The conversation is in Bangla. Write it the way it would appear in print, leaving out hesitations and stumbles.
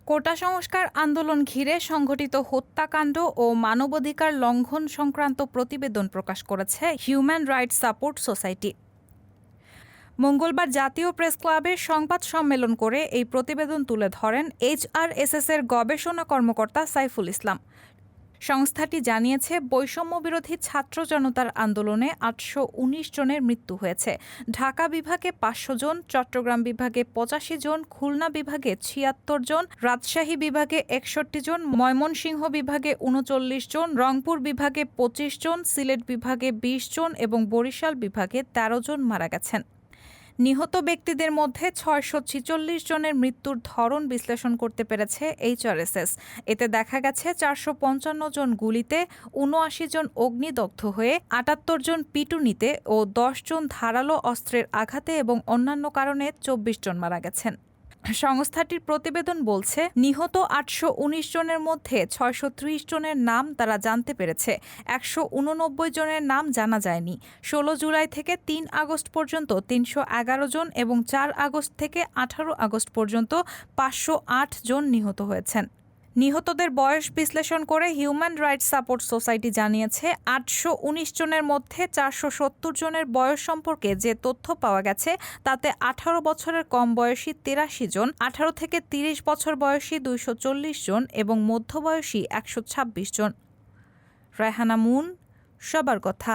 কোটা সংস্কার আন্দোলন ঘিরে সংঘটিত হত্যাকাণ্ড ও মানবাধিকার লঙ্ঘন সংক্রান্ত প্রতিবেদন প্রকাশ করেছে হিউম্যান রাইটস সাপোর্ট সোসাইটি। মঙ্গলবার জাতীয় প্রেস ক্লাবের সংবাদ সম্মেলন করে এই প্রতিবেদন তুলে ধরেন HRSS-এর গবেষণা কর্মকর্তা সাইফুল ইসলাম। সংস্থাটি জানিয়েছে, বৈষম্যবিরোধী ছাত্র জনতার আন্দোলনে ৮১৯ জনের মৃত্যু হয়েছে। ঢাকা বিভাগে ৫০০ জন, চট্টগ্রাম বিভাগে ৮৫ জন, খুলনা বিভাগে ৭৬ জন, রাজশাহী বিভাগে ৬১ জন, ময়মনসিংহ বিভাগে ৩৯ জন, রংপুর বিভাগে ২৫ জন, সিলেট বিভাগে ২০ জন এবং বরিশাল বিভাগে ১৩ জন মারা গেছেন। নিহত ব্যক্তিদের মধ্যে ৬৪৬ জনের মৃত্যুর ধরন বিশ্লেষণ করতে পেরেছে HRSS। এতে দেখা গেছে ৪৫৫ জন গুলিতে, ৭৯ জন অগ্নিদগ্ধ হয়ে, ৭৮ জন পিটুনিতে ও ১০ জন ধারালো অস্ত্রের আঘাতে এবং অন্যান্য কারণে ২৪ জন মারা গেছেন। সংস্থাটির প্রতিবেদন বলছে, নিহত ৮১৯ জনের মধ্যে ৬৩০ জনের নাম তারা জানতে পেরেছে। ১৮৯ জনের নাম জানা যায়নি। ১৬ জুলাই থেকে ৩ আগস্ট পর্যন্ত ৩১১ জন এবং ৪ আগস্ট থেকে ১৮ আগস্ট পর্যন্ত ৫০৮ জন নিহত হয়েছেন। নিহতদের বয়স বিশ্লেষণ করে হিউম্যান রাইটস সাপোর্ট সোসাইটি জানিয়েছে, ৮১৯ জনের মধ্যে ৪৭০ জনের বয়স সম্পর্কে যে তথ্য পাওয়া গেছে তাতে ১৮ বছরের কম বয়সী ৮৩ জন, ১৮ থেকে ৩০ বছর বয়সী ২৪০ জন এবং মধ্যবয়সী ১২৬ জন। রায়হানা মুন, সবার কথা।